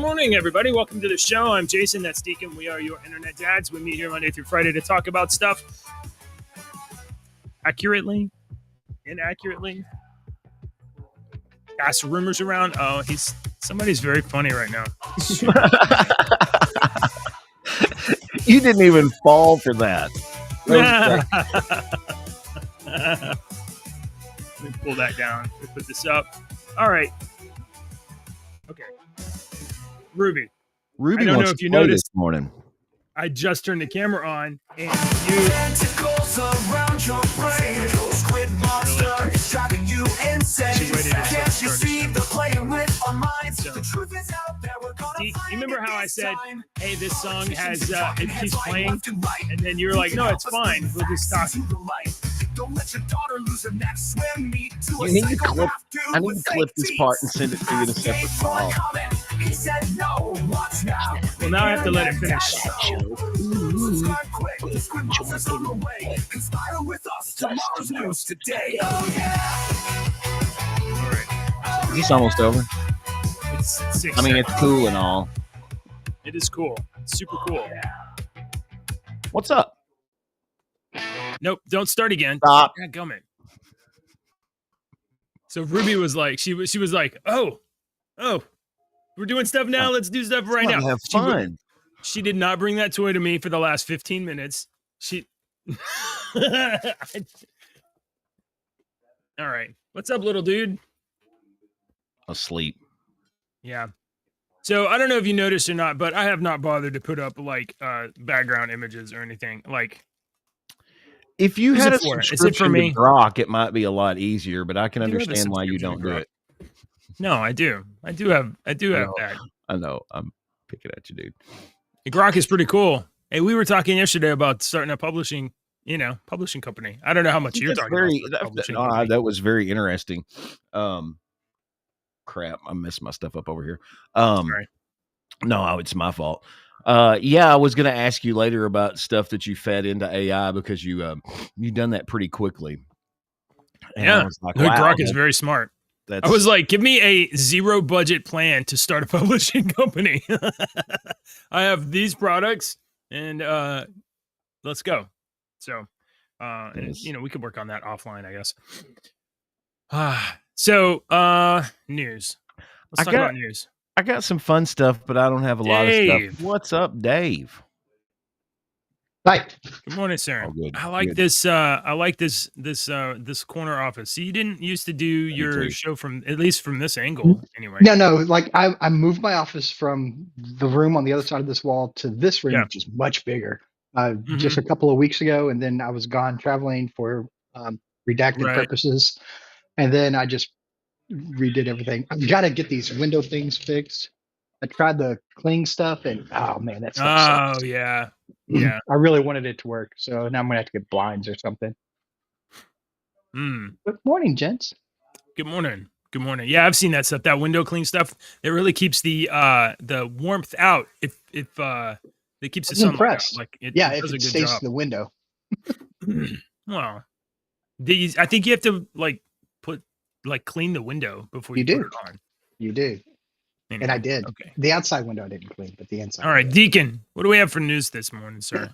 morning, everybody. Welcome to the show. I'm Jason. That's Deacon. We are your internet dads. We meet here Monday through Friday to talk about stuff accurately, inaccurately, pass rumors around. Oh, somebody's very funny right now. You didn't even fall for that. Let me pull that down. Let me put this up. All right. Okay. Ruby Ruby I don't wants know if to you play noticed. this morning. I just turned the camera on, and Tentacles around your brain. Squid monster is driving you insane. Can't you see the playing with our minds? The truth is out there. We're gonna you find remember it how I this said, time. hey, this song has, it keeps playing, and then you were like, no, it's fine. We'll just stop. Don't let your daughter lose her next swim meet to You a need to clip. psychopath dude I need with to clip fake this teeth. part and send it to you in a separate file. He said no, watch now. Well, now I have to let it finish. Subscribe quick, the Squid Monster's on the way. Conspire with us, tomorrow's news today. Oh yeah. Is this almost over? It's 6 I mean, it's seconds. cool and all. It is cool. It's super cool. What's up? Nope, don't start again. Stop. Dadgummit. So Ruby was like, she was like, oh, we're doing stuff now. Let's do stuff right now. Have She w- fun. She did not bring that toy to me for the last 15 minutes. She. All right. What's up, little dude? Asleep. Yeah. So I don't know if you noticed or not, but I have not bothered to put up like background images or anything. Like, If you Who's had it a for? Is it for subscription me? to Grok, it might be a lot easier, but I can I do have a understand why you subscription don't to do it. no, I do. I do have know. that. I know. I'm picking at you, dude. Grok is pretty cool. Hey, we were talking yesterday about starting a publishing company. I don't know how much you're That's talking very, about. Publishing no, company. that was very interesting. Crap, I messed my stuff up over here. Sorry. No, it's my fault. Yeah, I was going to ask you later about stuff that you fed into AI because you done that pretty quickly. And I Yeah, was like, no, wow, Grok is very smart. that's I was like, give me a zero budget plan to start a publishing company. I have these products and let's go. So, and Yes. we could work on that offline, I guess. News. Let's talk about news. I got some fun stuff, but I don't have a lot of Dave. stuff. What's up, Dave? Right. Good morning, sir. Oh, good, I like good. this. I like this corner office. So you didn't used to do your too. show from at least from this angle, anyway. No. Like I moved my office from the room on the other side of this wall to this room, Yeah. which is much bigger. Just a couple of weeks ago, and then I was gone traveling for redacted Right. purposes, and then I just redid everything. I've got to get these window things fixed. I tried the cling stuff, and oh man, that stuff sucks. Oh yeah, yeah. I really wanted it to work, so now I'm gonna have to get blinds or something. Mm. Good morning, gents. Good morning. Good morning. Yeah, I've seen that stuff. That window clean stuff. It really keeps the warmth out. If it keeps the I'm sunlight out. impressed. Like it Yeah, does if a it good stays job. to the window. Well, I think you have to clean the window before you You put do. it on. You do. And I Anyway, did. Okay. The outside window I didn't clean, but the inside. All right, I did. Deacon. What do we have for news this morning, sir?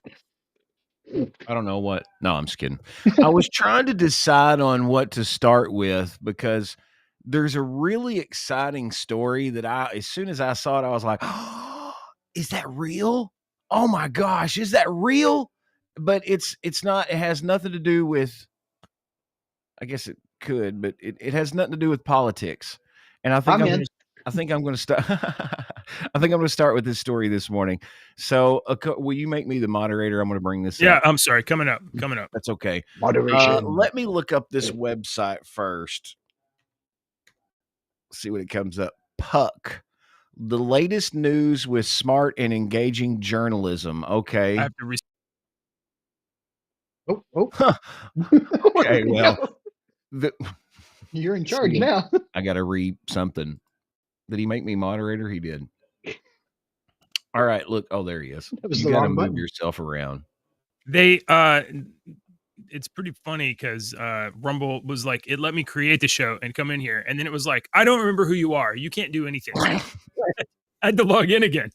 I don't know what. No, I'm just kidding. I was trying to decide on what to start with because there's a really exciting story that as soon as I saw it, I was like, oh, is that real? Oh my gosh, is that real? But it's not. It has nothing to do with. I guess it could, but it has nothing to do with politics. And I think I'm going to start. I think I'm going to start with this story this morning. So, will you make me the moderator? I'm going to bring this Yeah, up. I'm sorry. Coming up. That's okay. Moderation. Let me look up this website first. See what it comes up. Puck. The latest news with smart and engaging journalism. Okay. I have to Oh. Huh. Okay, well, you're in charge now. I got to read something. Did he make me moderator? He did. All right, look. Oh, there he is. That was You the got to wrong move button. yourself around. They it's pretty funny because Rumble was like, it let me create the show and come in here, and then it was like, I don't remember who you are. You can't do anything. I had to log in again.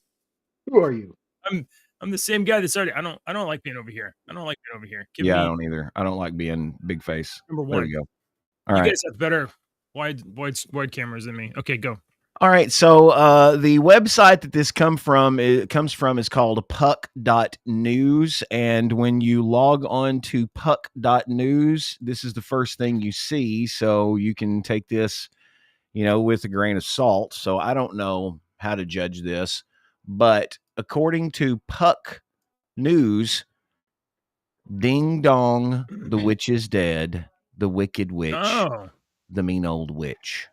Who are you? I'm the same guy that started. I don't like being over here. I don't like being over here. Give Yeah, I me don't either. I don't like being big face. number There one. we go. All You right. guys have better wide cameras than me. Okay, go. All right. So the website that this comes from is called puck.news. And when you log on to puck.news, this is the first thing you see. So you can take this, with a grain of salt. So I don't know how to judge this, but according to Puck News, ding dong, the witch is dead. The wicked witch, Oh. the mean old witch.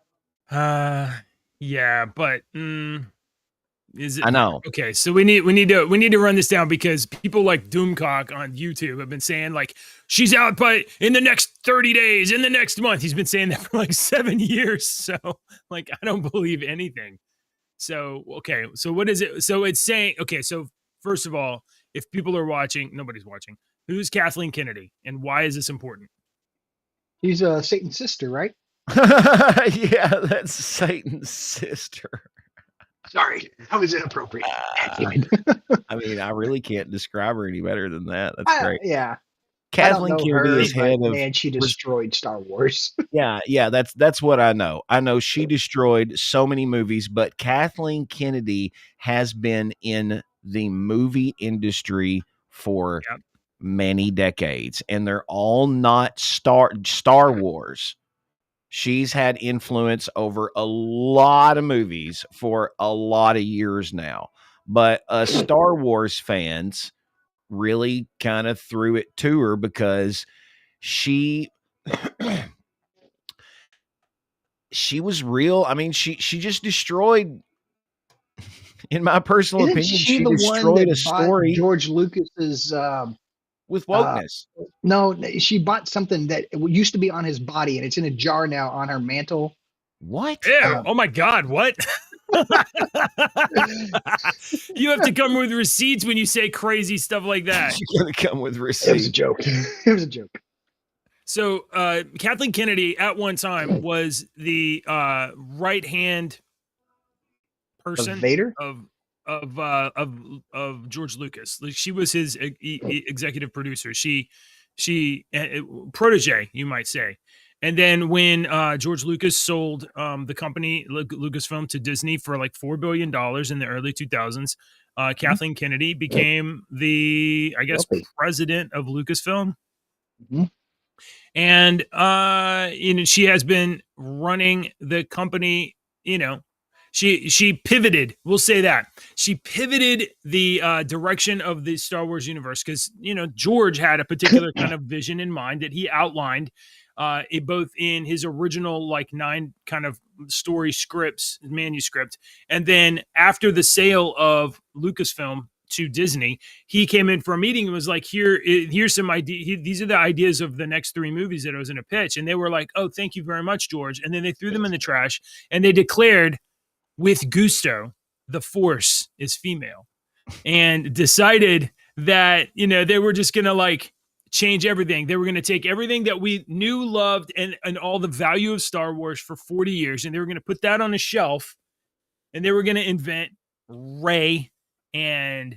Yeah, but is it? I know. Okay, so we need to run this down because people like Doomcock on YouTube have been saying like she's out by in the next 30 days, in the next month. He's been saying that for like 7 years. So like I don't believe anything. So okay, so what is it? So it's saying okay. So first of all, if people are watching, nobody's watching. Who's Kathleen Kennedy, and why is this important? She's Satan's sister, right? Yeah, that's Satan's sister. Sorry, that was inappropriate. I mean, I really can't describe her any better than that. That's great. Yeah. Kathleen Kennedy is head of. Man, she destroyed Star Wars. Yeah, that's what I know. I know she destroyed so many movies, but Kathleen Kennedy has been in the movie industry for many decades, and they're all not Star Wars. She's had influence over a lot of movies for a lot of years now, but Star Wars fans really kind of threw it to her because she was real. I mean, she just destroyed, in my personal opinion, she destroyed a story. George Lucas's with wokeness. No, she bought something that used to be on his body, and it's in a jar now on her mantle. What? Ew, oh my God! What? You have to come with receipts when you say crazy stuff like that. You gotta come with receipts. It was a joke. It was a joke. So Kathleen Kennedy at one time was the right hand person Vader of George Lucas. Like she was his executive producer. She protege, you might say. And then when George Lucas sold the company Lucasfilm to Disney for like $4 billion in the early 2000s, Kathleen Kennedy became the, I guess, president of Lucasfilm. Mm-hmm. And she has been running the company. She pivoted. We'll say that she pivoted the direction of the Star Wars universe because George had a particular kind of vision in mind that he outlined. Both in his original 9 kind of story manuscript, and then after the sale of Lucasfilm to Disney, he came in for a meeting and was like, here's some idea. These are the ideas of the next 3 movies that I was in a pitch. And they were like, oh, thank you very much, George. And then they threw them in the trash and they declared with gusto, the Force is female, and decided that, they were just going to change everything. They were going to take everything that we knew, loved, and all the value of Star Wars for 40 years, and they were going to put that on a shelf, and they were going to invent Rey and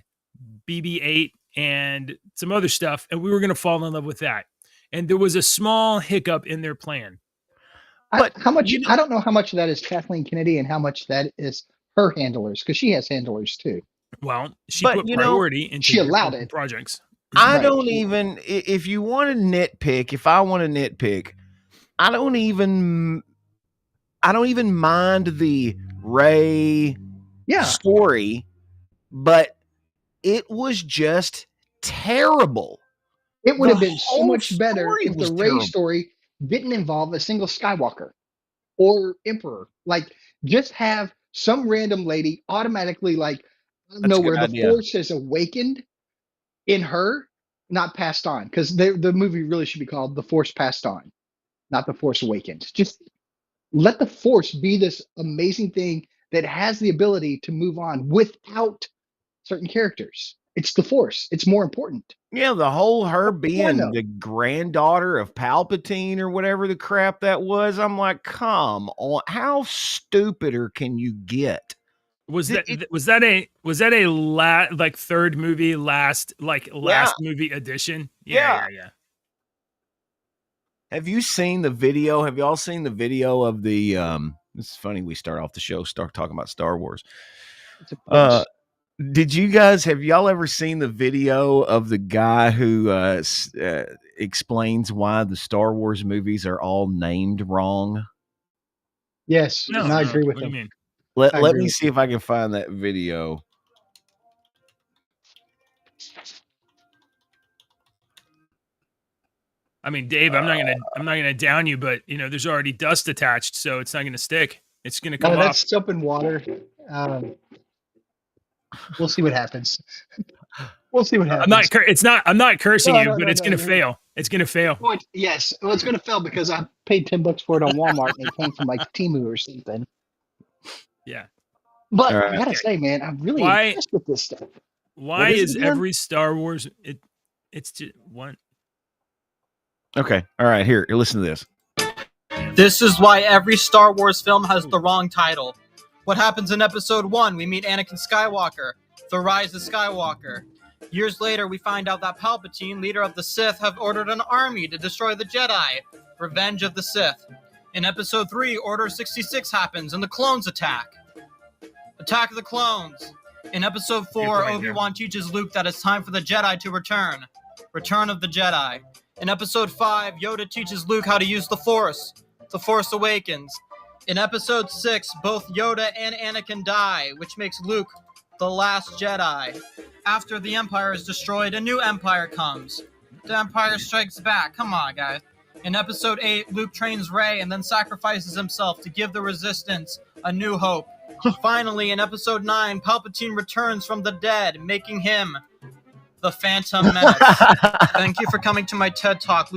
BB-8 and some other stuff, and we were going to fall in love with that. And there was a small hiccup in their plan. But how much? I don't know how much of that is Kathleen Kennedy and how much that is her handlers, because she has handlers too. Well, she put priority into she allowed it projects. I don't even, if you want to nitpick, if I want to nitpick, I don't even mind the Rey story, but it was just terrible. It would have been so much better if the Rey story didn't involve a single Skywalker or Emperor. Just have some random lady automatically where the Force has awakened in her, not passed on, because the movie really should be called The Force Passed On, not The Force Awakens. Just let the Force be this amazing thing that has the ability to move on without certain characters. It's the Force. It's more important. Yeah, the whole her being the granddaughter of Palpatine or whatever the crap that was. I'm like, come on, how stupider can you get? Was that a third movie last movie edition? Yeah. Have you seen the video? Have y'all seen the video of the this is funny, we start off the show talking about Star Wars. Have y'all ever seen the video of the guy who explains why the Star Wars movies are all named wrong? Yes, and I agree with what do him. you mean? Let me see if I can find that video. I mean, Dave, I'm not gonna down you, but there's already dust attached, so it's not gonna stick. It's gonna come off. That's soap and water. We'll see what happens. We'll see what happens. I'm not cursing you, but it's gonna fail. It's gonna fail. Yes, well, it's gonna fail because I paid $10 for it on Walmart and it came from like Temu or something. Yeah. But I gotta say, man, I'm really impressed with this stuff. Why is every Star Wars it's just one? Okay. All right, here, listen to this. This is why every Star Wars film has the wrong title. What happens in episode 1? We meet Anakin Skywalker, the rise of Skywalker. Years later, we find out that Palpatine, leader of the Sith, have ordered an army to destroy the Jedi. Revenge of the Sith. In episode 3, Order 66 happens and the clones attack. Attack of the Clones. In episode 4, Obi-Wan teaches Luke that it's time for the Jedi to return. Return of the Jedi. In episode 5, Yoda teaches Luke how to use the Force. The Force Awakens. In episode 6, both Yoda and Anakin die, which makes Luke the last Jedi. After the Empire is destroyed, a new Empire comes. The Empire strikes back. Come on, guys. In episode 8, Luke trains Rey and then sacrifices himself to give the Resistance a new hope. Finally, in episode 9, Palpatine returns from the dead, making him the Phantom Menace. Thank you for coming to my TED Talk.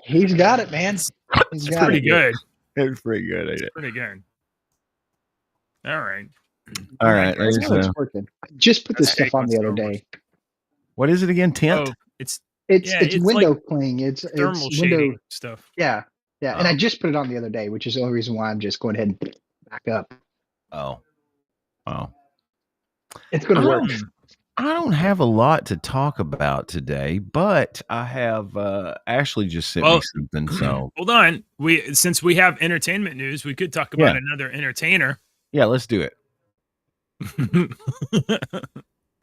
He's got it, man. It's pretty good. It's pretty good. Ain't it? Pretty good. All right. All right. It's working. Just put this stuff on the other day. What is it again? Tint? Oh, it's window like cleaning. It's thermal window shading stuff. Yeah. Yeah. And I just put it on the other day, which is the only reason why I'm just going ahead and back up. Oh. It's going to work. I don't have a lot to talk about today, but I have Ashley just sent me something. So hold on. Since we have entertainment news, we could talk about another entertainer. Yeah, let's do it.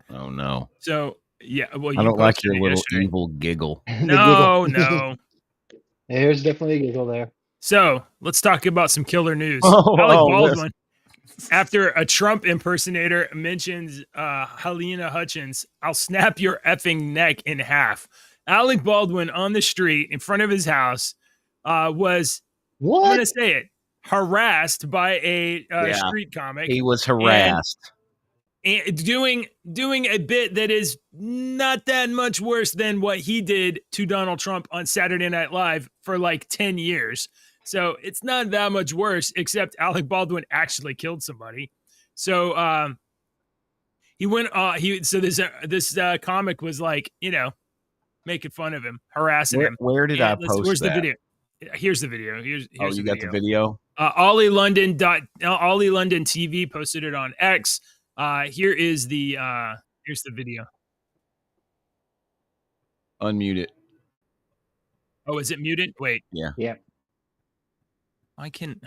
Oh no. So well, I don't like your little evil giggle. No. There's definitely a giggle there. So let's talk about some killer news. Alec Baldwin, after a Trump impersonator mentions Helena Hutchins, I'll snap your effing neck in half. Alec Baldwin on the street in front of his house was, I'm going to say it, harassed by a street comic. He was harassed. And doing a bit that is not that much worse than what he did to Donald Trump on Saturday Night Live for like 10 years. So it's not that much worse, except Alec Baldwin actually killed somebody. So he went. This comic was like, making fun of him, harassing him. Where did I post where's that? the video? Here's the video. Here's you got the video. Ollie London TV posted it on X. Here's the video. Unmute it. Oh, is it muted? Wait. Yeah. I can.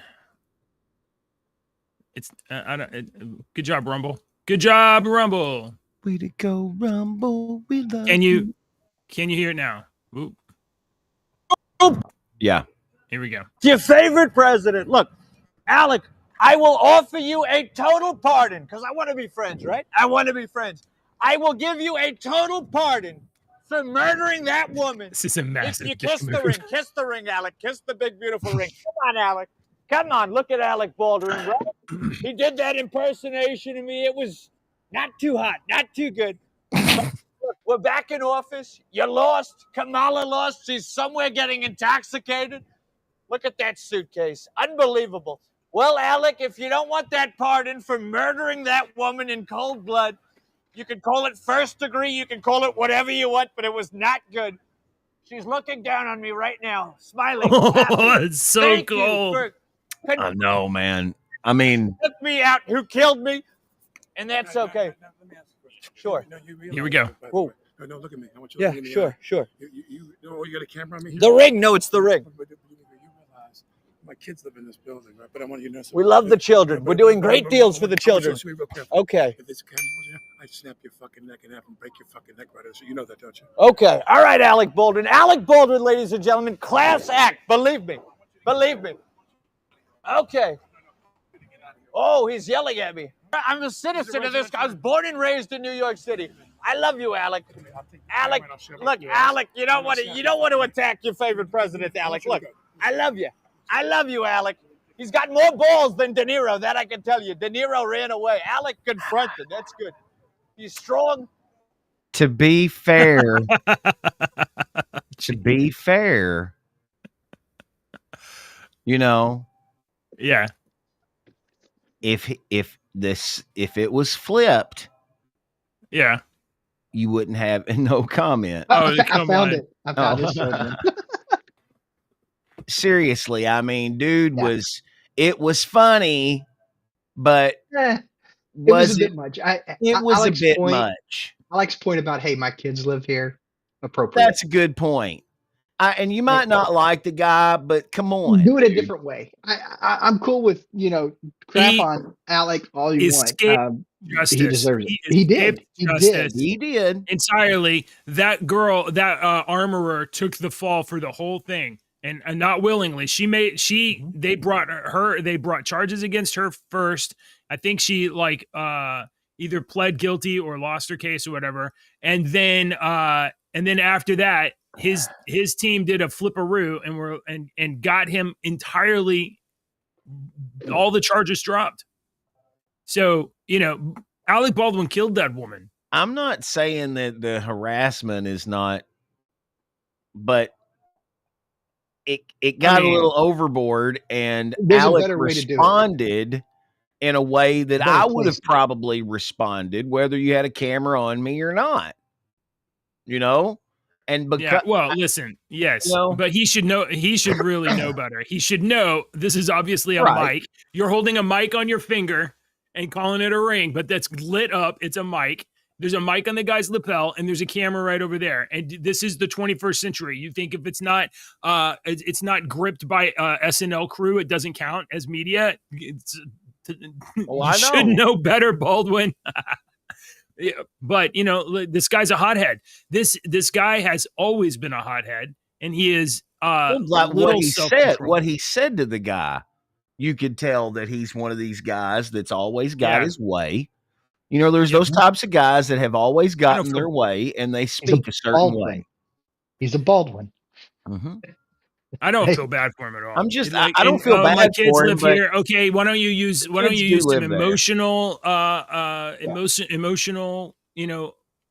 It's I don't. Good job, Rumble. Good job, Rumble. Way to go, Rumble. We love Can you hear it now? Ooh. Yeah. Here we go. Your favorite president. Look, Alec, I will offer you a total pardon because I want to be friends, right? I want to be friends. I will give you a total pardon for murdering that woman. This is a massive. You kiss the ring, Alec. Kiss the big, beautiful ring. Come on, Alec. Come on. Look at Alec Baldwin, right? He did that impersonation of me. It was not too hot, not too good. Look, we're back in office. You lost. Kamala lost. She's somewhere getting intoxicated. Look at that suitcase. Unbelievable. Well, Alec, if you don't want that pardon for murdering that woman in cold blood, you can call it first degree. You can call it whatever you want, but it was not good. She's looking down on me right now, smiling. Oh, it's so cool. I know, man. I mean, took me out, who killed me, and that's okay. Let me ask you a question. Sure. Here we go. Whoa. No, look at me. I want you to Yeah, look at me. sure. You got a camera on me here? The ring? No, it's the ring. But you realize my kids live in this building, right? But I want you to know something. We love the children. We're doing great deals for the children. Just be real careful. Okay. If this camera was here, I'd snap your fucking neck in half and break your fucking neck right out. So you know that, don't you? Okay. All right, Alec Baldwin. Alec Baldwin, ladies and gentlemen, class act. Believe me. Believe me. Okay. Oh, he's yelling at me. I'm a citizen of this. I was born and raised in New York City. I love you, Alec. Alec, look, Alec, you don't want to attack your favorite president, Alec. Look, I love you. I love you, Alec. He's got more balls than De Niro, that I can tell you. De Niro ran away. Alec confronted. That's good. He's strong. to be fair, you know, Yeah. if it was flipped, Yeah. you wouldn't have no comment. Oh, I come found on. it. I found Oh. it. Showman. Seriously, I mean, dude, Yeah. it was funny, but Eh, it was was a it? bit much. It was Alex's a bit point, much. Alex's point about, hey, my kids live here, appropriate. That's a good point. And you might not like the guy, but come on, Do it a dude. different way. I'm cool with, crap He on Alec all you want. escaped Justice. He deserves it. He escaped did. He justice did. He did. entirely. That girl, that armorer, took the fall for the whole thing, and not willingly. They brought charges against her first. I think she either pled guilty or lost her case or whatever, and then after that, his team did a flipperoo and got him entirely, all the charges dropped. So, Alec Baldwin killed that woman. I'm not saying that the harassment is not, but it got a little overboard, and There's a Alec better way to do it. responded in a way that Better I would have place. probably responded, whether you had a camera on me or not. And because Yeah. Well, listen, yes, but he should know. He should really know better. He should know this is obviously a Right. mic. You're holding a mic on your finger and calling it a ring, but that's lit up. It's a mic. There's a mic on the guy's lapel, and there's a camera right over there. And this is the 21st century. You think if it's not gripped by SNL crew, it doesn't count as media. You I should know. know better, Baldwin. Yeah, but this guy's a hothead. This guy has always been a hothead, and he is like little what self-control. he said to the guy, you could tell that he's one of these guys that's always got Yeah. his way. There's those types of guys that have always gotten feel- their way, and they speak a certain Baldwin. way. He's a Baldwin. Mhm. I don't Hey, feel bad for him at all. I'm just- Like, I don't feel my bad kids for him, live but here. Okay, why don't you use kids some live there. emotional emotional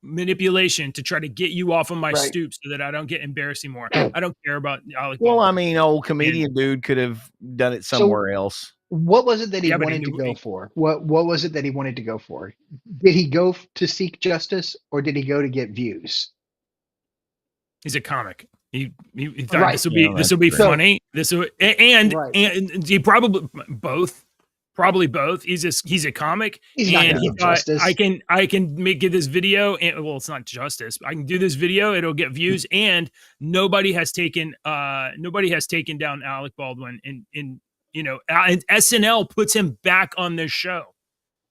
manipulation to try to get you off of my Right. stoop so that I don't get embarrassed anymore. I don't care about Alec Well, I Baldwin. mean, old comedian dude could have done it somewhere else. What was it that he Yeah, but he wanted to knew- go for? What was it that he wanted to go for? Did he go to seek justice, or did he go to get views? He's a comic. He thought Right. this will Yeah, be that's funny. And Right. and he probably both. Probably both. He's a comic, He's not and gonna he get thought, justice. I can get this video, and well, it's not justice. I can do this video; it'll get views, and nobody has taken down Alec Baldwin, and SNL puts him back on this show.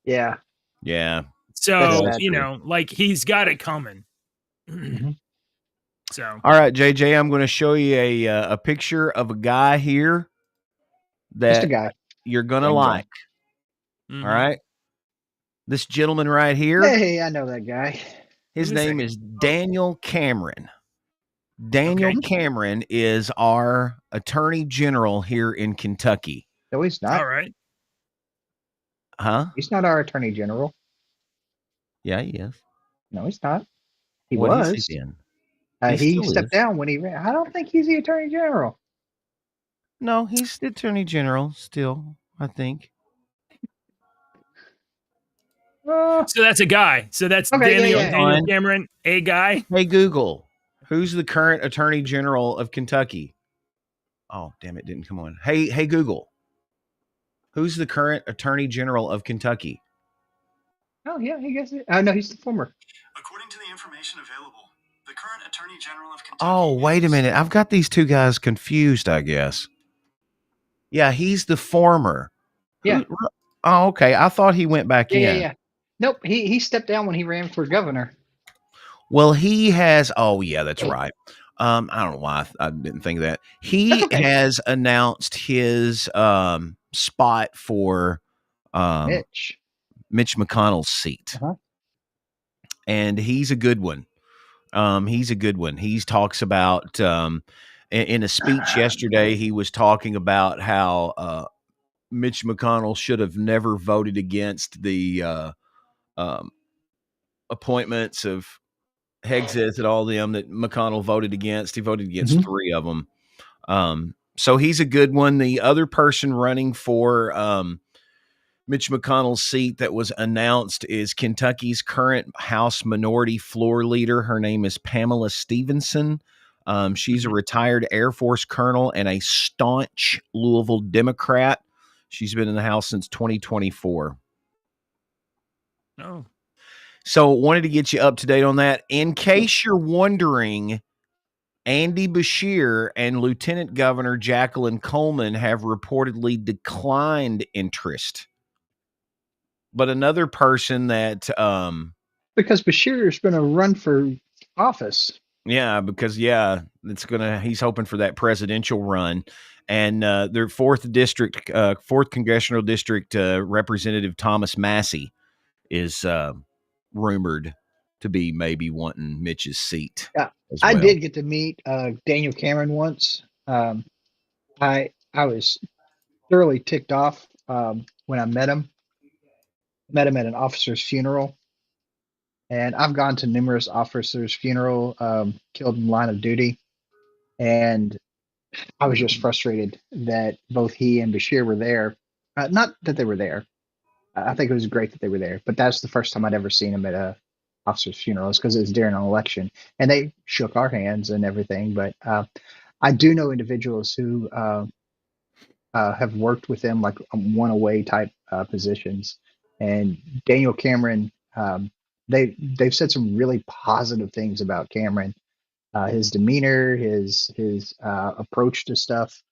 Yeah. Yeah. So That's true. he's got it coming. Mhm. So All right, JJ, I'm going to show you a picture of a guy here Just a that guy. you're going to Same guy. like. mhm. All right. This gentleman right here, Hey, I know that guy. his Who is name that? is Daniel Cameron. Daniel Okay. Cameron is our attorney general here in Kentucky. No, he's not. All right. Huh? He's not our attorney general. Yeah, he is. No, he's not. He What is was. he then? He He still stepped is. down when he ran. I don't think he's the attorney general. No, he's the attorney general still, I think. So that's a guy. So that's Okay, Daniel, yeah. Daniel Cameron, a guy. Hey, Google, who's the current attorney general of Kentucky? Oh, damn it, didn't come on. Hey, Google, Who's the current Attorney General of Kentucky? Oh yeah, he gets it. No, he's the former. According to the information available, the current Attorney General of Kentucky. Oh, wait a minute. I've got these two guys confused, I guess. Yeah, he's the former. Yeah. Oh, okay. I thought he went back in. Yeah. Nope, he stepped down when he ran for governor. Well, he has. Oh, yeah, that's right. I don't know why I didn't think of that. He has announced his spot for Mitch McConnell's seat, and he's a good one. He talks about in a speech yesterday. He was talking about how Mitch McConnell should have never voted against the appointments of Hegseth and all them that McConnell voted against. He voted against 3 of them. So he's a good one. The other person running for Mitch McConnell's seat that was announced is Kentucky's current House Minority Floor Leader. Her name is Pamela Stevenson. She's a retired Air Force colonel and a staunch Louisville Democrat. She's been in the House since 2024. Oh. So wanted to get you up to date on that. In case you're wondering, Andy Beshear and Lieutenant Governor Jacqueline Coleman have reportedly declined interest. But another person that because Beshear is going to run for office. Yeah, because he's hoping for that presidential run. And their 4th congressional district representative Thomas Massey is rumored to be maybe wanting Mitch's seat. Yeah, I did get to meet Daniel Cameron once. I was thoroughly ticked off when I met him. Met him at an officer's funeral, and I've gone to numerous officers' funeral killed in line of duty, and I was just frustrated that both he and Beshear were there. Not that they were there. I think it was great that they were there, but that's the first time I'd ever seen him at a officer's funeral. It's because it was during an election, and they shook our hands and everything. But I do know individuals who have worked with him, like one-away type positions. And Daniel Cameron, they've said some really positive things about Cameron, his demeanor, his approach to stuff,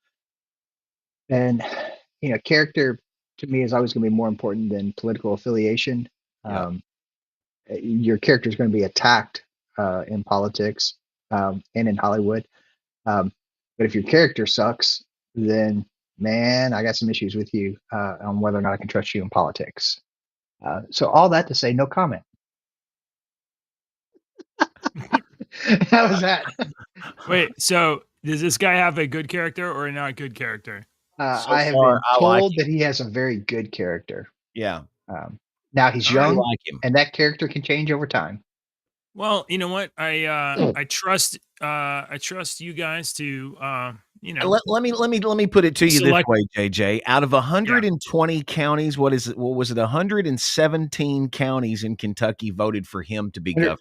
and character to me is always going to be more important than political affiliation. Your character is going to be attacked in politics and in Hollywood, but if your character sucks, then man, I got some issues with you on whether or not I can trust you in politics. So all that to say, no comment. How was that? Wait, so does this guy have a good character or a not good character? I have been told that he has a very good character. Yeah. Now he's young, like him. and that character can change over time. Well, you know what? I trust you guys to Let me put it to you this way, JJ. Out of 120 counties, what was it? 117 counties in Kentucky voted for him to be governor.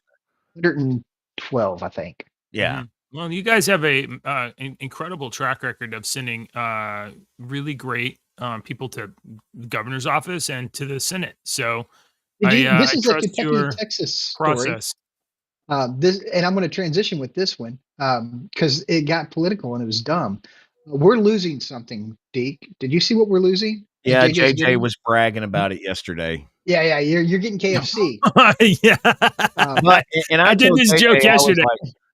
112, I think. Yeah. Mm-hmm. Well, you guys have an incredible track record of sending really great people to the governor's office and to the Senate. So this is a trust Kentucky, your Texas process. This, and I'm going to transition with this one because it got political and it was dumb. We're losing something, Deke. Did you see what we're losing? Yeah, JJ was bragging about it yesterday. Yeah, you're getting KFC. Yeah, and I did this joke yesterday.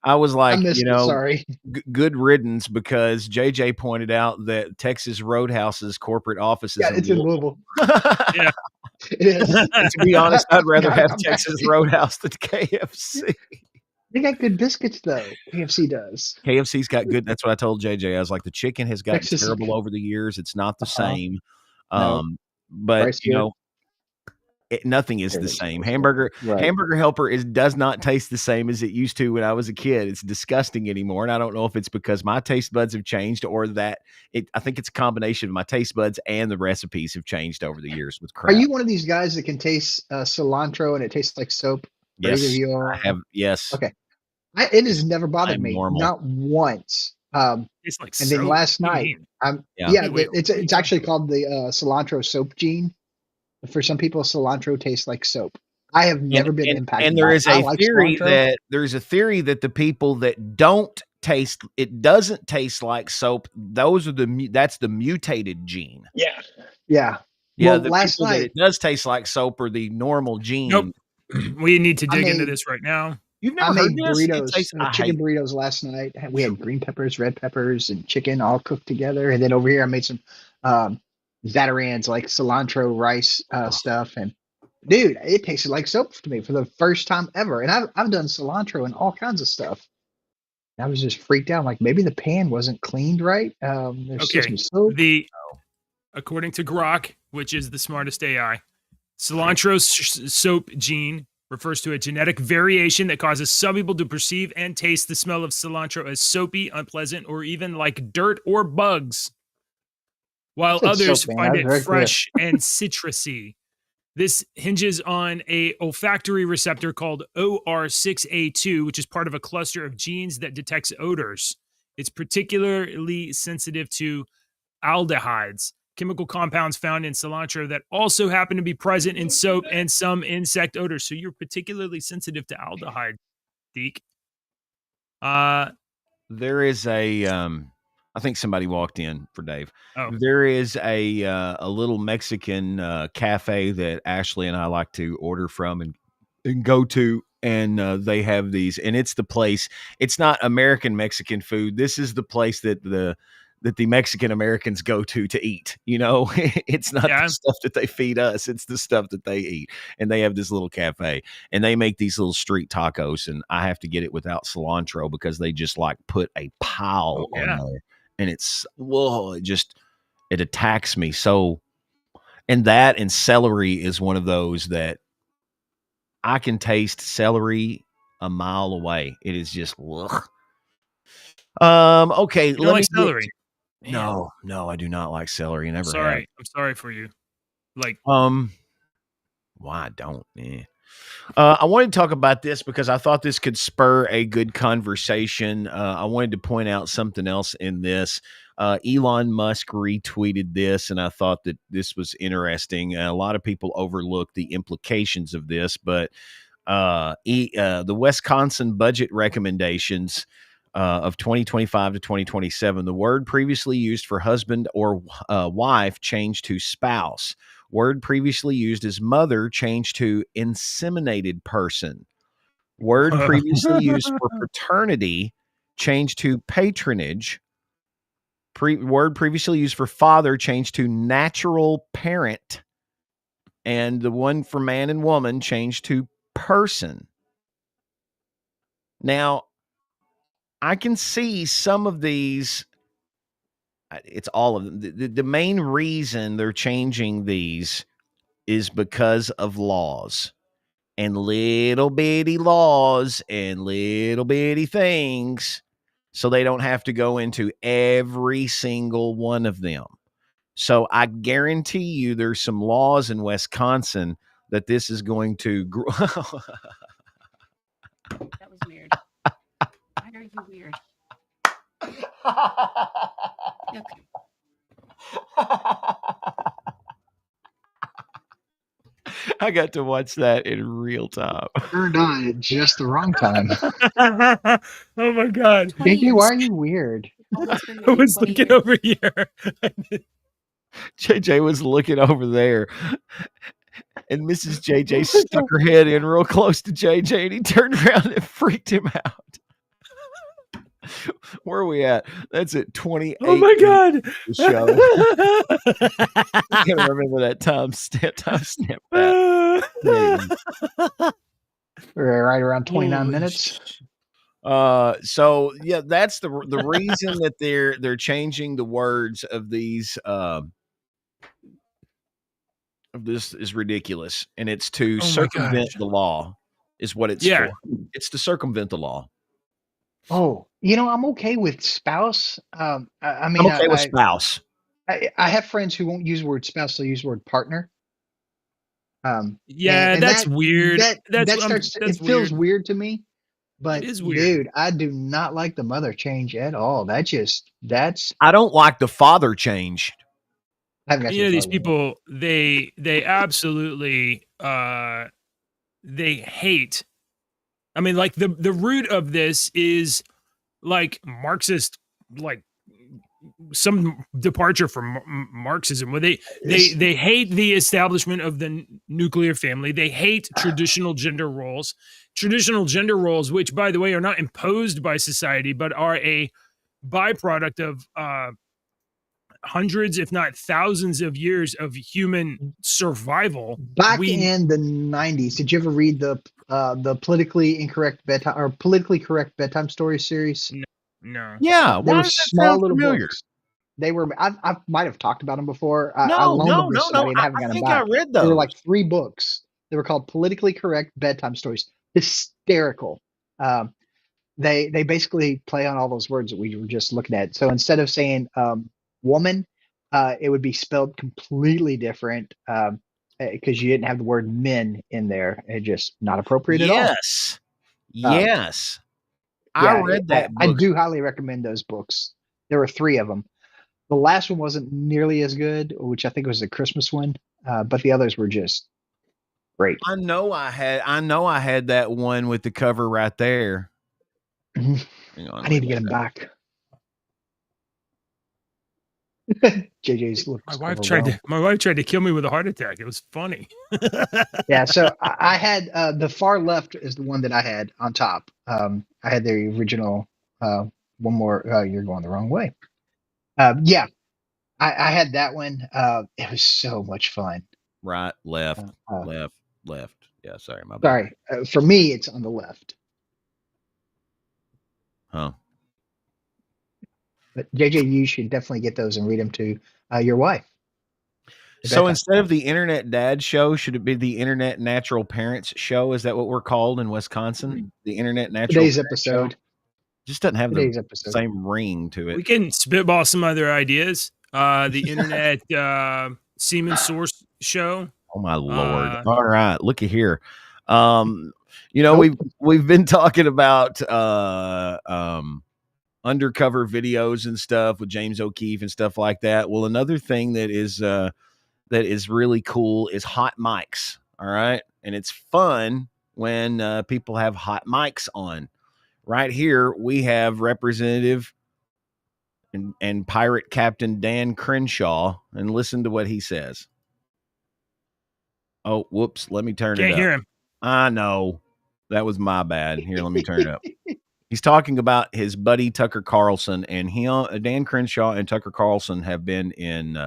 I was like, sorry. Good riddance, because JJ pointed out that Texas Roadhouse's corporate office is it's in Louisville. Yeah. It is. To be honest, I'd rather have Texas Roadhouse than KFC. They got good biscuits, though. KFC does. KFC's got good. That's what I told JJ. I was like, the chicken has gotten terrible over the years. It's not the same. But nothing is the same. Hamburger Helper does not taste the same as it used to when I was a kid. It's disgusting anymore, and I don't know if it's because my taste buds have changed or that I think it's a combination of my taste buds and the recipes have changed over the years with crap. Are you one of these guys that can taste cilantro and it tastes like soap? Yes, I have. Yes. Okay. It has never bothered me, normal. not once. Tastes like And then soap. last What do night, you mean? Yeah. Wait, it's actually called the cilantro soap gene. For some people, cilantro tastes like soap. I have never been impacted. And there is I a like theory cilantro. that the people that don't taste it doesn't taste like soap. That's the mutated gene. Yeah. Yeah, Well, the last people that night, it does taste like soap are the normal gene. Nope. We need to I dig into made this right now. You've I never heard made this? It burritos, tastes. I chicken hate. burritos last night. We had green peppers, red peppers, and chicken all cooked together. And then over here, I made some Zatarans, like cilantro rice stuff. And dude, it tasted like soap to me for the first time ever. And I've done cilantro and all kinds of stuff. And I was just freaked out. Like maybe the pan wasn't cleaned right. There's still Okay. some soap. According to Grok, which is the smartest AI, cilantro soap gene refers to a genetic variation that causes some people to perceive and taste the smell of cilantro as soapy, unpleasant, or even like dirt or bugs, while Said others soap, man. find That was it very clear. fresh and citrusy. This hinges on a olfactory receptor called OR6A2, which is part of a cluster of genes that detects odors. It's particularly sensitive to aldehydes, chemical compounds found in cilantro that also happen to be present in soap and some insect odors. So you're particularly sensitive to aldehyde, Deke. There is a I think somebody walked in for Dave. Oh. There is a little Mexican cafe that Ashley and I like to order from and go to, and they have these, and it's the place. It's not American Mexican food. This is the place that the Mexican Americans go to eat. You know, it's not the stuff that they feed us. It's the stuff that they eat. And they have this little cafe and they make these little street tacos. And I have to get it without cilantro because they just like put a pile on there. And it's, it attacks me. So, and that and celery is one of those that I can taste celery a mile away. It is just, ugh. Okay. You don't like celery? No, I do not like celery. I never have. I'm sorry for you. Like, why don't? I wanted to talk about this because I thought this could spur a good conversation. I wanted to point out something else in this. Elon Musk retweeted this, and I thought that this was interesting. A lot of people overlook the implications of this, but the Wisconsin budget recommendations of 2025 to 2027, the word previously used for husband or wife changed to spouse. Word previously used as mother changed to inseminated person. Word previously used for paternity changed to patronage. Word previously used for father changed to natural parent. And the one for man and woman changed to person. Now, I can see some of these. It's all of them. The main reason they're changing these is because of laws and little bitty laws and little bitty things. So they don't have to go into every single one of them. So I guarantee you there's some laws in Wisconsin that this is going to grow. That was weird. Why are you weird? Okay. I got to watch that in real time. Turned on at just the wrong time. Oh my God. JJ, why are you weird? I was looking over here. JJ was looking over there, and Mrs. JJ stuck her head in real close to JJ, and he turned around and freaked him out. Where are we at? That's at 28. Oh my God. The show. I can't remember that timestamp. We're right around 29 minutes. So yeah, that's the reason that they're changing the words of these of this is ridiculous, and it's to circumvent the law is what it's for. It's to circumvent the law. Oh, I'm okay with spouse. I mean, I'm okay with spouse. I have friends who won't use the word spouse; they'll use the word partner. Yeah, that's weird. It feels weird to me. But is weird. dude, I do not like the mother change at all. That's I don't like the father change. I haven't got to You know, the these father yet. people, they absolutely they hate. I mean, like the root of this is like Marxist, like some departure from Marxism, where they hate the establishment of the nuclear family. They hate traditional gender roles, which, by the way, are not imposed by society, but are a byproduct of hundreds, if not thousands, of years of human survival. Back in the 90s, did you ever read the politically incorrect bedtime or politically correct bedtime story series? No. Yeah, They why were does that small sound little familiar? books. They were. I might have talked about them before. I No, loaned them to somebody and I haven't I got them think back. I read They those. were like 3 books. They were called politically correct bedtime stories. Hysterical. They basically play on all those words that we were just looking at. So instead of saying woman, it would be spelled completely different because you didn't have the word men in there. It just not appropriate at all. Yes. Yes. I Yeah, read that I book. do highly recommend those books. There were 3 of them. The last one wasn't nearly as good, which I think was the Christmas one, but the others were just great. I know I had that one with the cover right there. Mhm. Hang on, I need to get them back. JJ's looks My wife tried to kill me with a heart attack. It was funny. Yeah, so I had the far left is the one that I had on top. I had the original. One more. You're going the wrong way. Yeah, I had that one. It was so much fun. Right, left. Yeah, sorry, my bad. Sorry, for me it's on the left. Huh. But JJ, you should definitely get those and read them to your wife. So instead of the Internet Dad Show, should it be the Internet Natural Parents Show? Is that what we're called in Wisconsin? The Internet Natural Today's Parents episode. Show? Just doesn't have Today's the episode. same ring to it. We can spitball some other ideas. The Internet Semen Source Show. Oh my Lord. All right, looky here. You know, we've been talking about undercover videos and stuff with James O'Keefe and stuff like that. Well, another thing that is really cool is hot mics. All right. And it's fun when people have hot mics on. Right here, we have Representative and Pirate Captain Dan Crenshaw, and listen to what he says. Oh, whoops. Let me turn it up. Can't hear him. I know. That was my bad. Here, let me turn it up. He's talking about his buddy Tucker Carlson, and Dan Crenshaw and Tucker Carlson have been in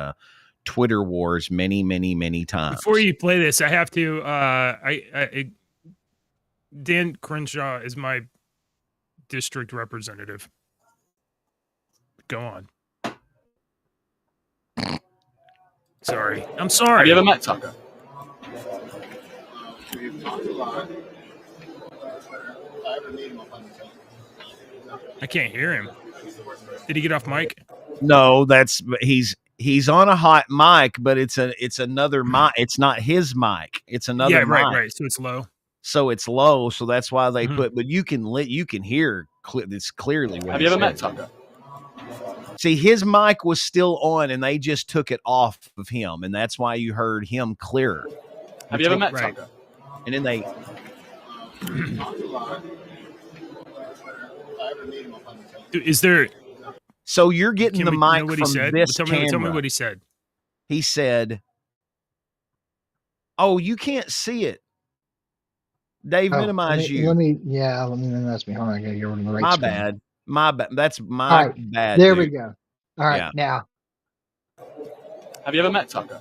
Twitter wars many, many, many times. Before you play this, I have to. Dan Crenshaw is my district representative. Go on. Sorry. I'm sorry. Have you ever met Tucker? I can't hear him. Did he get off mic? No, he's on a hot mic, but it's another mic. It's not his mic. It's another mic. Right. So it's low. So it's low. So that's why they put. But you can hear it's clearly. What Have you ever met Tucker? See, his mic was still on, and they just took it off of him, and that's why you heard him clearer. Have you ever met Tucker? And then they. Is there? So you're getting the mic what from he said? this Tell camera. me what he said. He said, "Oh, you can't see it. Dave, minimize you. Let me minimize me. Hold on, I gotta get rid of the right My screen. bad. My bad. That's my bad. There dude. we go. All right, now. Have you ever met Tucker?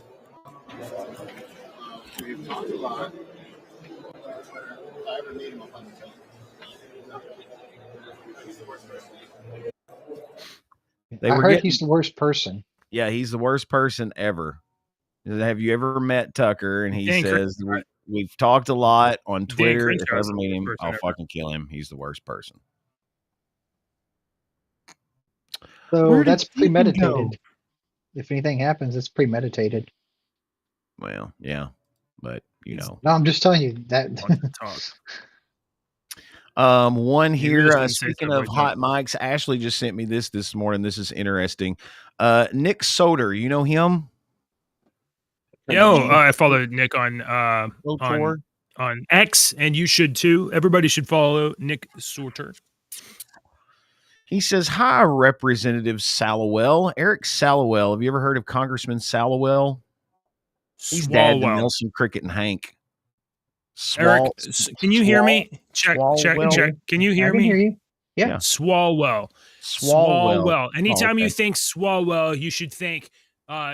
I heard he's the worst person. Yeah, he's the worst person ever. Have you ever met Tucker? And he says, we've talked a lot on Twitter. If I ever meet him, I'll fucking kill him. He's the worst person. So that's premeditated. If anything happens, it's premeditated. Well, yeah, but you know. No, I'm just telling you that. One You here. really shouldn't say Speaking stuff of like hot mics, Ashley just sent me this morning. This is interesting. Nick Soder, you know him? Yo, I follow Nick on Tour. on X, and you should too. Everybody should follow Nick Sorter. He says, "Hi, Representative Sallowell. Eric Sallowell. Have you ever heard of Congressman Sallowell? He's dad to Swalwell. Nelson, Cricket, and Hank. Eric, can you hear me? Check. Swalwell. Can you hear I can me? hear you. Yeah. Swalwell. Swalwell. Anytime okay. you think Swalwell, you should think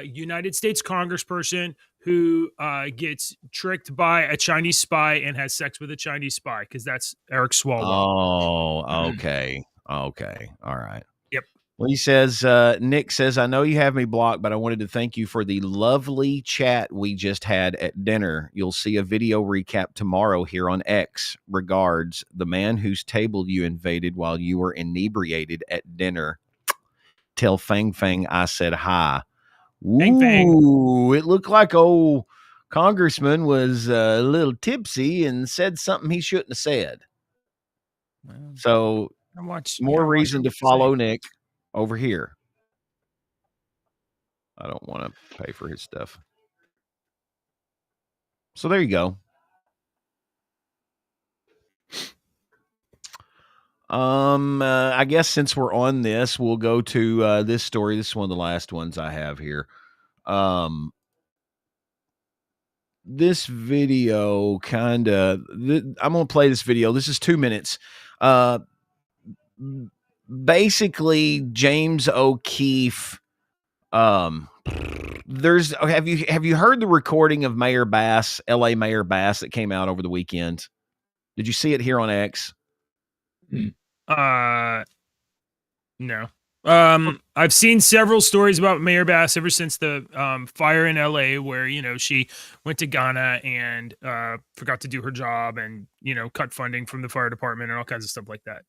United States congressperson who gets tricked by a Chinese spy and has sex with a Chinese spy, because that's Eric Swalwell. Oh, okay. Okay. All right. Yep. Well, he says, Nick says, I know you have me blocked, but I wanted to thank you for the lovely chat we just had at dinner. You'll see a video recap tomorrow here on X. Regards, the man whose table you invaded while you were inebriated at dinner. Tell Fang Fang I said hi. Fang Fang. Ooh, it looked like old Congressman was a little tipsy and said something he shouldn't have said. So more reason to follow Nick over here. I don't want to pay for his stuff. So there you go. I guess since we're on this, we'll go to this story. This is one of the last ones I have here. This video kind of, I'm going to play this video. This is 2 minutes. Basically, James O'Keefe. Have you heard the recording of Mayor Bass, LA Mayor Bass, that came out over the weekend? Did you see it here on X? No. I've seen several stories about Mayor Bass ever since the fire in LA, where, she went to Ghana and forgot to do her job and, cut funding from the fire department and all kinds of stuff like that.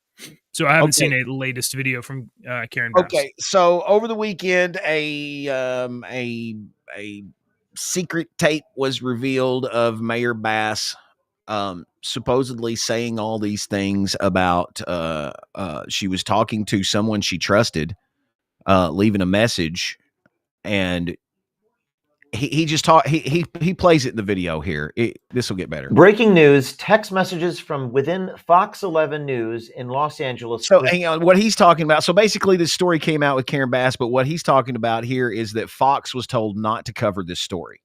So I haven't seen a latest video from Karen Bass. Okay, so over the weekend, a secret tape was revealed of Mayor Bass supposedly saying all these things about she was talking to someone she trusted, leaving a message, and he just taught he plays it in the video here. This will get better. Breaking news: text messages from within Fox 11 News in Los Angeles. So hang on, what he's talking about. So basically, this story came out with Karen Bass, but what he's talking about here is that Fox was told not to cover this story.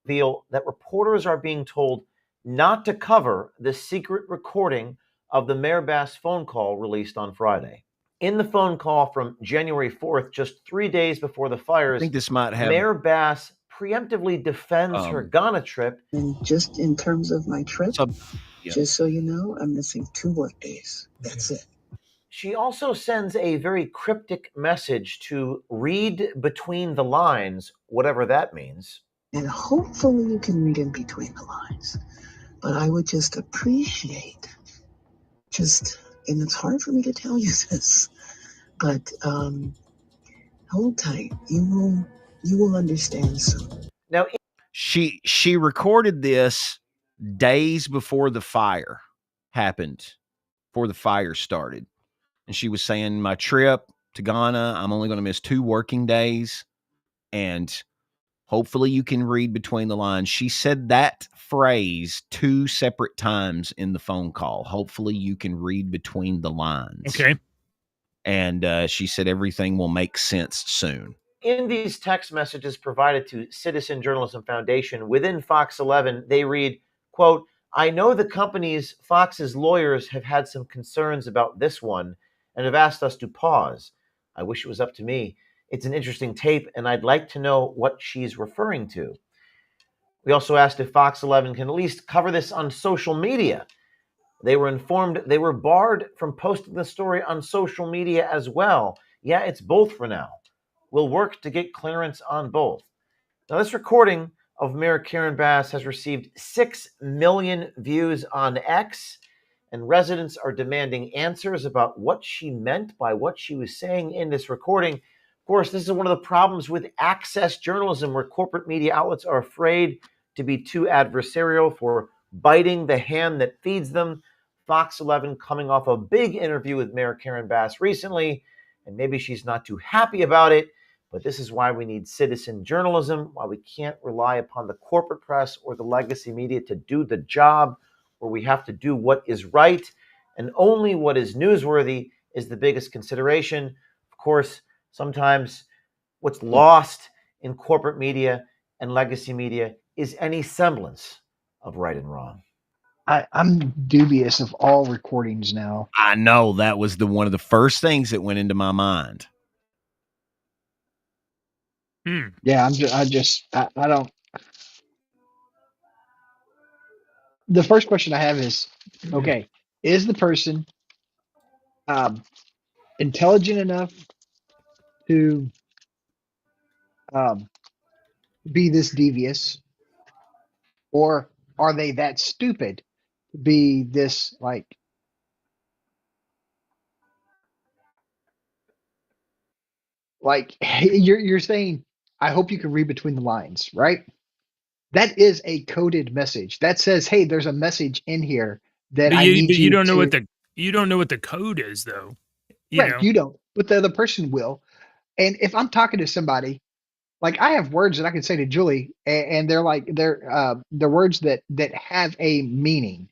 Reveal that reporters are being told not to cover the secret recording of the Mayor Bass phone call released on Friday. In the phone call from January 4th, just 3 days before the fires, I think this might have Mayor Bass preemptively defends her Ghana trip. And just in terms of my trip, just so you know, I'm missing 2 work days. That's it. She also sends a very cryptic message to read between the lines, whatever that means. And hopefully you can read in between the lines. But I would just appreciate and it's hard for me to tell you this, but hold tight. You will understand soon. Now, she recorded this days before the fire happened, before the fire started. And she was saying, my trip to Ghana, I'm only going to miss 2 working days. And hopefully you can read between the lines. She said that phrase 2 separate times in the phone call. Hopefully you can read between the lines. Okay. And she said everything will make sense soon. In these text messages provided to Citizen Journalism Foundation within Fox 11, they read, quote, I know the company's Fox's lawyers have had some concerns about this one and have asked us to pause. I wish it was up to me. It's an interesting tape, and I'd like to know what she's referring to. We also asked if Fox 11 can at least cover this on social media. They were informed they were barred from posting the story on social media as well. Yeah, it's both for now. We'll work to get clearance on both. Now, this recording of Mayor Karen Bass has received 6 million views on X, and residents are demanding answers about what she meant by what she was saying in this recording. Of course, this is one of the problems with access journalism, where corporate media outlets are afraid to be too adversarial for biting the hand that feeds them. Fox 11 coming off a big interview with Mayor Karen Bass recently, and maybe she's not too happy about it, but this is why we need citizen journalism, why we can't rely upon the corporate press or the legacy media to do the job, where we have to do what is right, and only what is newsworthy is the biggest consideration. Of course, sometimes what's lost in corporate media and legacy media is any semblance of right and wrong. I'm dubious of all recordings now. I know that was one of the first things that went into my mind. Yeah, I don't. The first question I have is, okay, is the person intelligent enough to be this devious, or are they that stupid to be this like you're saying? I hope you can read between the lines, right? That is a coded message that says, "Hey, there's a message in here that But I need you you don't know to." you don't know what the code is, though. Right, you don't, but the other person will. And if I'm talking to somebody, like I have words that I can say to Julie, and they're words that have a meaning,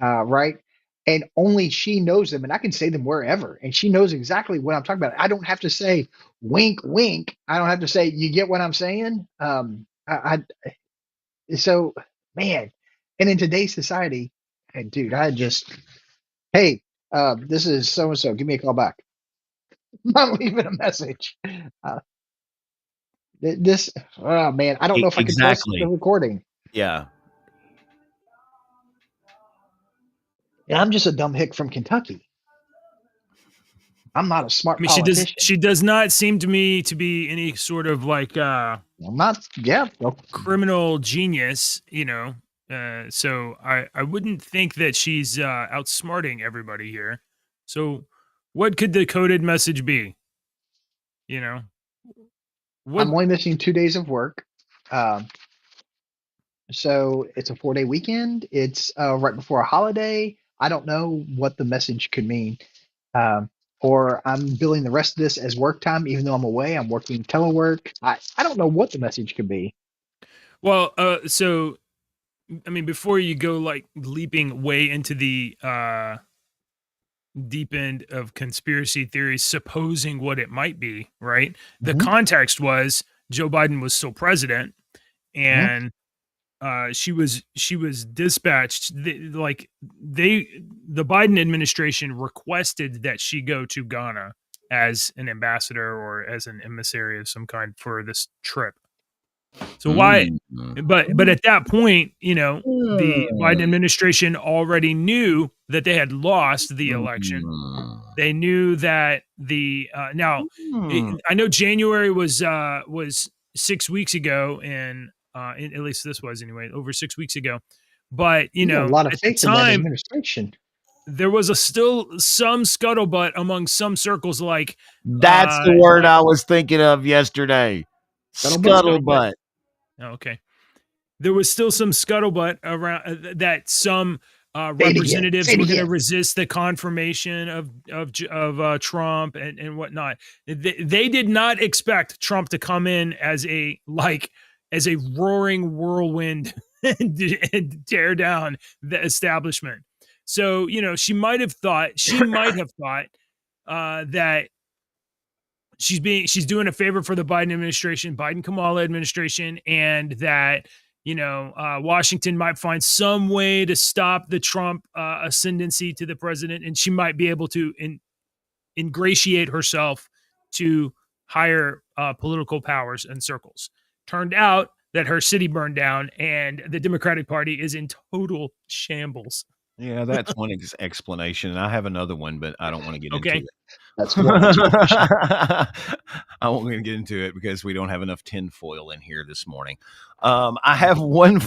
right? And only she knows them, and I can say them wherever, and she knows exactly what I'm talking about. I don't have to say wink, wink. I don't have to say, you get what I'm saying. So man, and in today's society, hey, dude, hey, this is so and so. Give me a call back. I'm not leaving a message. Oh man, I don't know if I can post the recording. Yeah. And I'm just a dumb hick from Kentucky. I'm not a smart politician. She does not seem to me to be any sort of like criminal genius, so I wouldn't think that she's outsmarting everybody here. So what could the coded message be? I'm only missing 2 days of work. So it's a 4-day weekend. It's right before a holiday. I don't know what the message could mean. Or I'm billing the rest of this as work time, even though I'm away. I'm working telework. I don't know what the message could be. Well, so, I mean, before you go like leaping way into the deep end of conspiracy theories, supposing what it might be, right? The context was Joe Biden was still president, and she was dispatched. The Biden administration requested that she go to Ghana as an ambassador or as an emissary of some kind for this trip. So why? But at that point, the Biden administration already knew that they had lost the election. They knew that I know January was 6 weeks ago, and at least this was anyway, over 6 weeks ago. But a lot of at the faith in that time, administration. there was still some scuttlebutt among some circles, like that's the word I was thinking of yesterday. Scuttlebutt. Okay. There was still some scuttlebutt around that some representatives were going to resist the confirmation of Trump and whatnot. They did not expect Trump to come in as a roaring whirlwind and tear down the establishment. So, she might have thought that she's doing a favor for the Biden administration, Biden-Kamala administration, and that, Washington might find some way to stop the Trump ascendancy to the president, and she might be able to ingratiate herself to higher political powers and circles. Turned out that her city burned down, and the Democratic Party is in total shambles. Yeah, that's one explanation. And I have another one, but I don't want to get into it. That's one. I won't get into it because we don't have enough tinfoil in here this morning. I have one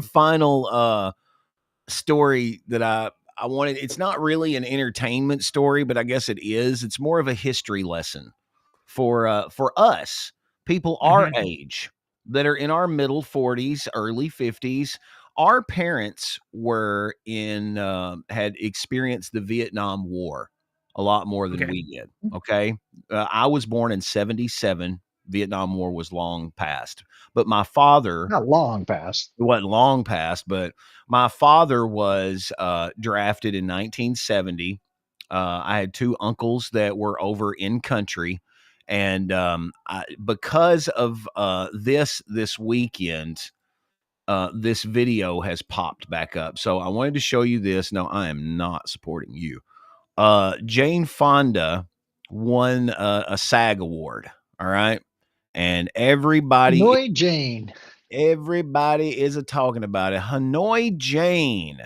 final story that I wanted. It's not really an entertainment story, but I guess it is. It's more of a history lesson for us, people our age. that are in our middle 40s, early 50s. Our parents were had experienced the Vietnam War a lot more than we did. Okay. I was born in 1977. Vietnam War was long past, but my father, Not long past. it wasn't long past, but my father was drafted in 1970. I had two uncles that were over in country. And because of this weekend, this video has popped back up. So I wanted to show you this. No, I am not supporting you. Jane Fonda won a SAG award. All right. And everybody, Hanoi Jane. Everybody is talking about it. Hanoi Jane.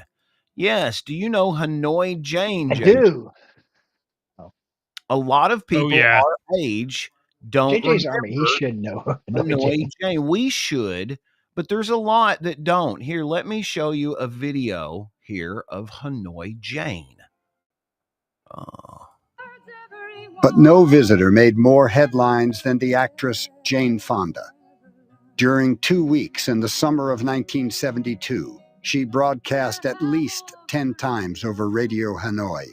Yes. Do you know Hanoi Jane? I do. A lot of people yeah. our age don't JJ's remember Army. He should know. Hanoi Jane. We should, but there's a lot that don't. Here, let me show you a video here of Hanoi Jane. But no visitor made more headlines than the actress Jane Fonda. During 2 weeks in the summer of 1972, she broadcast at least 10 times over Radio Hanoi,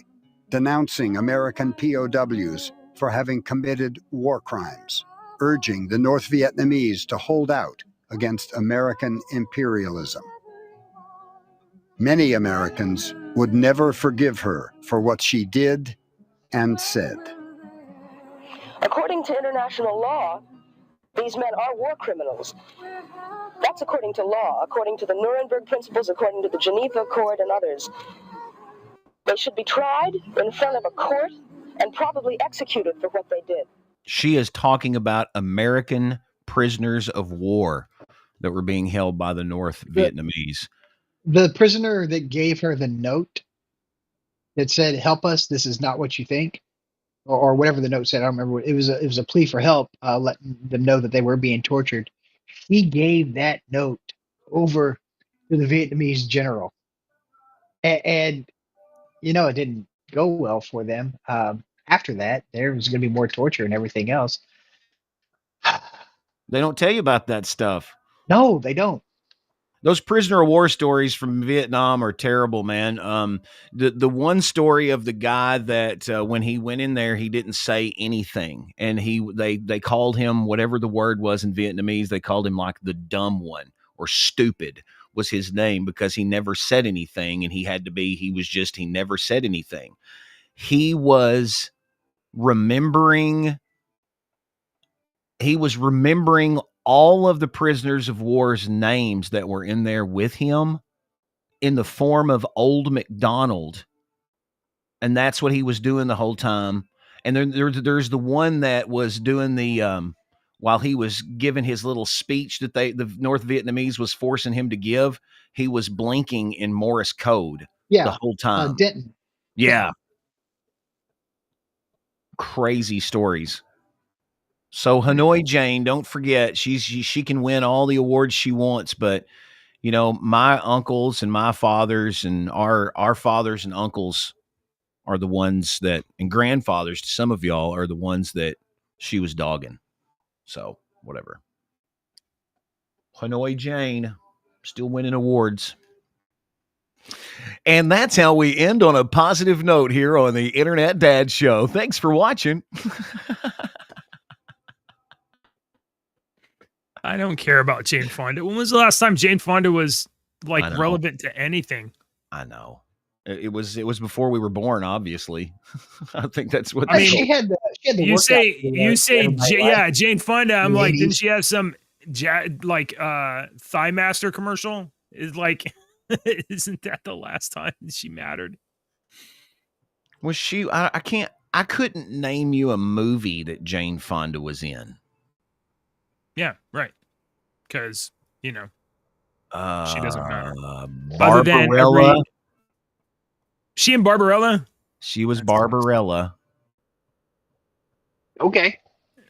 denouncing American POWs for having committed war crimes, urging the North Vietnamese to hold out against American imperialism. Many Americans would never forgive her for what she did and said. According to international law, these men are war criminals. That's according to law, according to the Nuremberg Principles, according to the Geneva Accord and others. They should be tried in front of a court and probably executed for what they did. She is talking about American prisoners of war that were being held by the North Vietnamese. The prisoner that gave her the note that said, "Help us, this is not what you think," or whatever the note said. I don't remember. It was a plea for help, letting them know that they were being tortured. He gave that note over to the Vietnamese general, and it didn't go well for them. After that, there was going to be more torture and everything else. They don't tell you about that stuff. No, they don't. Those prisoner of war stories from Vietnam are terrible, man. The one story of the guy that when he went in there, he didn't say anything, and they called him whatever the word was in Vietnamese. They called him like the dumb one, or stupid was his name, because he never said anything, and he never said anything. He was remembering all of the prisoners of war's names that were in there with him in the form of Old MacDonald. And that's what he was doing the whole time. And then there's the one that was doing the, while he was giving his little speech that the North Vietnamese was forcing him to give, he was blinking in Morse code the whole time. Denton. Yeah. Crazy stories. So Hanoi Jane, don't forget, she can win all the awards she wants, but my uncles and my fathers and our fathers and uncles are the ones that, and grandfathers to some of y'all, are the ones that she was dogging. So whatever. Hanoi Jane still winning awards. And that's how we end on a positive note here on the Internet Dad Show. Thanks for watching. I don't care about Jane Fonda. When was the last time Jane Fonda was relevant to anything? I know. It was before we were born, obviously. I think that's what she had the you say Jane Fonda. I'm like, didn't she have some Thigh Master commercial? Is like, isn't that the last time she mattered? Was she? I couldn't name you a movie that Jane Fonda was in. Yeah, right. Because, she doesn't matter. Barbarella. She and Barbarella? She was Barbarella. Okay.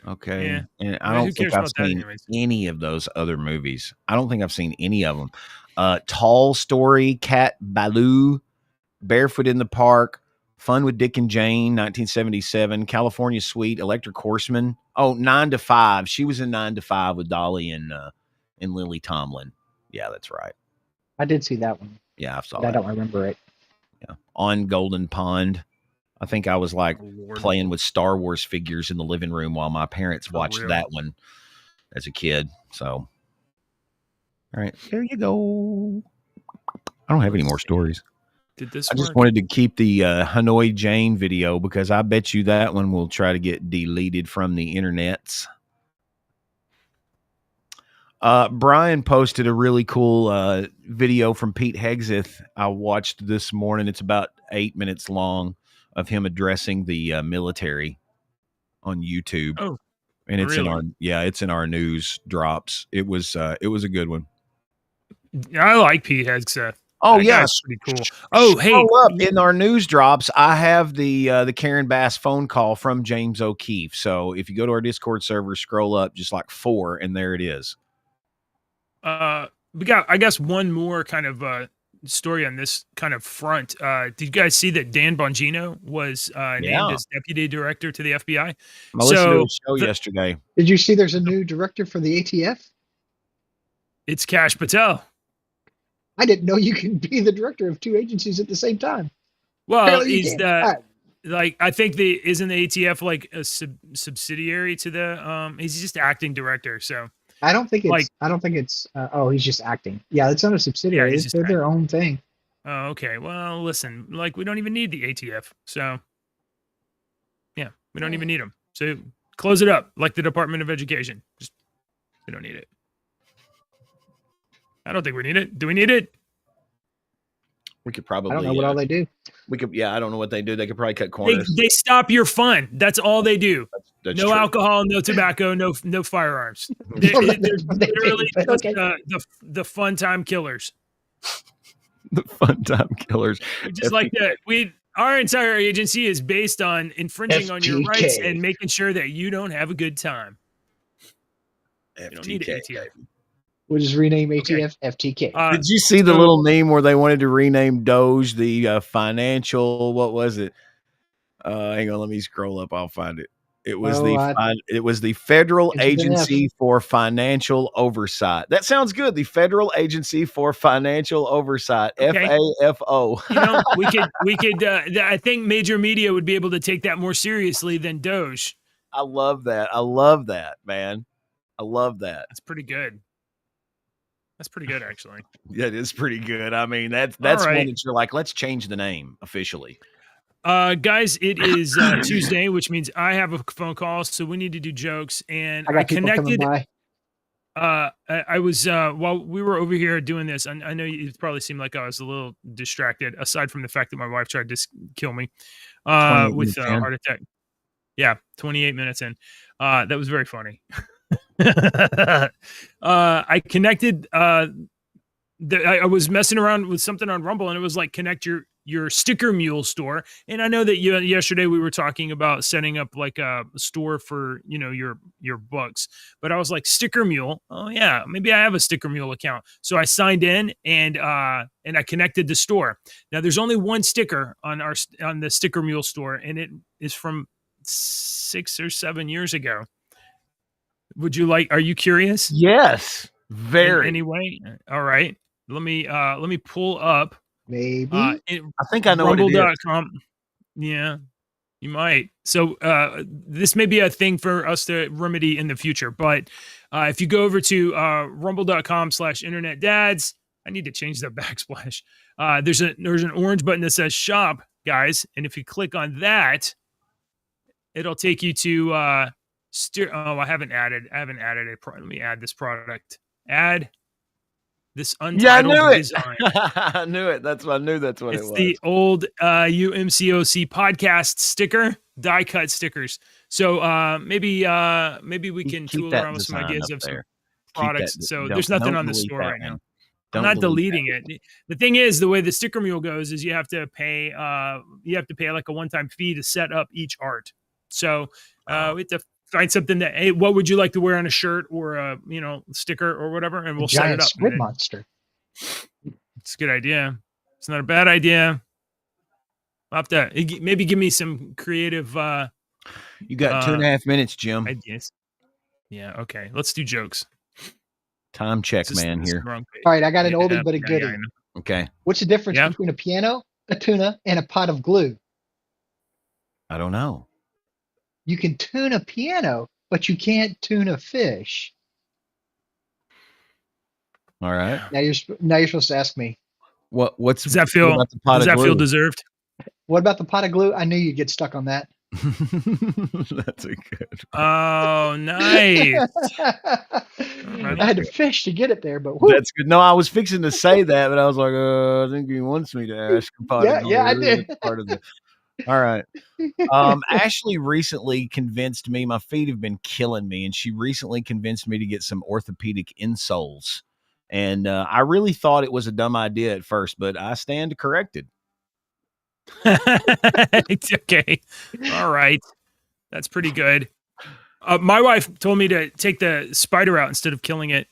Yeah. And I don't think I've seen any of those other movies. I don't think I've seen any of them. Tall Story, Cat Ballou, Barefoot in the Park, Fun with Dick and Jane, 1977, California Suite, Electric Horseman. Oh, 9 to 5. She was in 9 to 5 with Dolly and and Lily Tomlin. Yeah, that's right. I did see that one. Yeah, I saw but that. I don't remember it. Yeah, on Golden Pond. I think I was like playing with Star Wars figures in the living room while my parents watched really? that one as a kid. So, all right, there you go. I don't have any more stories. Did this I just work? wanted to keep the Hanoi Jane video because I bet you that one will try to get deleted from the internets. Brian posted a really cool video from Pete Hegseth I watched this morning. It's about 8 minutes long of him addressing the military on YouTube. Oh, and it's really? it's in our news drops. It was a good one. I like Pete Hegseth. Oh That yeah, guy's pretty cool. Oh hey, scroll up in our news drops. I have the Karen Bass phone call from James O'Keefe. So if you go to our Discord server, scroll up just like 4, and there it is. we got I guess one more kind of story on this kind of front. Did you guys see that Dan Bongino was named as deputy director to the FBI? I listened to the show yesterday. Did you see there's a new director for the ATF? It's Kash Patel. I didn't know you can be the director of 2 agencies at the same time. Well, Apparently you he's can. like I think isn't the ATF like a subsidiary to the he's just acting director. So I don't think it's like- he's just acting. Yeah, it's not a subsidiary. he's just They're their own thing. Oh, okay. Well, listen, like we don't even need the ATF. So yeah, we don't even need them. So close it up like the Department of Education. Just we don't need it. I don't think we need it. Do we need it? We could probably. I don't know what all they do. We could. Yeah, I don't know what they do. They could probably cut corners. They stop your fun. That's all they do. That's no true. alcohol, no tobacco, no firearms. They're literally just, the fun time killers. The fun time killers. Just like that. Our entire agency is based on infringing on your rights and making sure that you don't have a good time. You don't need an ATF. We'll just rename ATF FTK. Did you see the little meme where they wanted to rename Doge the financial? What was it? Hang on, let me scroll up. I'll find it. It was the Federal Agency for Financial Oversight. That sounds good. The Federal Agency for Financial Oversight. Okay. FAFO. You know, we could. I think major media would be able to take that more seriously than Doge. I love that, man. I love that. That's pretty good. That's pretty good, actually. Yeah, it is pretty good. I mean, that's right. one that you're like, let's change the name officially. Guys, it is Tuesday, which means I have a phone call, so we need to do jokes. And I connected. I was while we were over here doing this. I know it probably seemed like I was a little distracted, aside from the fact that my wife tried to kill me with a heart attack. Yeah, 28 minutes in. That was very funny. I connected. I was messing around with something on Rumble, and it was like connect your Sticker Mule store. And I know that yesterday we were talking about setting up like a store for your books, but I was like, Sticker Mule. Oh yeah, maybe I have a Sticker Mule account. So I signed in and I connected the store. Now there's only one sticker on the Sticker Mule store, and it is from 6 or 7 years ago. Are you curious? Yes, very. Anyway, all right. Let me pull up. Maybe. I think I know what it is. Rumble.com. Yeah, you might. So this may be a thing for us to remedy in the future. But if you go over to rumble.com/internet dads, I need to change the backsplash. There's an orange button that says shop, guys. And if you click on that, it'll take you to I haven't added it. Let me add this product. Add this untitled design. I knew it. I knew that's what it was. It's the old UMCOC podcast sticker, die cut stickers. So maybe we can tool around with some ideas of some products. So there's nothing on the store right now. I'm not deleting it. The thing is, the way the Sticker Mule goes is you have to pay like a one-time fee to set up each art. So we have to find something that, hey, what would you like to wear on a shirt or a sticker or whatever, and we'll set it up. Squid monster. It's a good idea. It's not a bad idea. I'll have to maybe give me some creative. You got 2.5 minutes, Jim. Ideas. Yeah. Okay. Let's do jokes. Time check, Just- man. it's Here. the wrong page. All right, I got an Yeah, oldie but a yeah, goodie. I know. Okay. What's the difference Yeah. between a piano, a tuna, and a pot of glue? I don't know. You can tune a piano, but you can't tune a fish. All right. Now you're supposed to ask me. What's Does that what feel? about the pot Does of that feel glue? deserved? What about the pot of glue? I knew you'd get stuck on that. That's a good. Oh, nice. I had to fish to get it there, but whew. That's good. No, I was fixing to say that, but I was like, I think he wants me to ask. a pot of Yeah, I glue. did. That's part of the. All right. Ashley recently convinced me. My feet have been killing me, and she recently convinced me to get some orthopedic insoles. And I really thought it was a dumb idea at first, but I stand corrected. It's okay. All right. That's pretty good. My wife told me to take the spider out instead of killing it.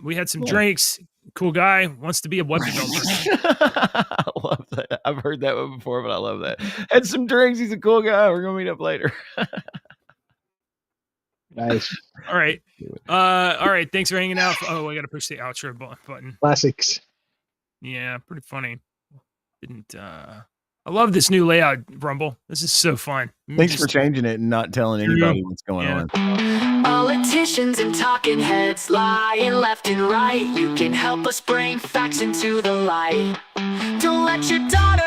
We had some drinks. Cool guy, wants to be a web developer. I love that. I've heard that one before, but I love that. Had some drinks. He's a cool guy. We're gonna meet up later. Nice. All right. All right. Thanks for hanging out. Oh, I got to push the outro button. Classics. Yeah, pretty funny. I love this new layout, Rumble. This is so fun. Thanks for changing it and not telling anybody what's going on. Politicians and talking heads lying left and right. You can help us bring facts into the light. Don't let your daughter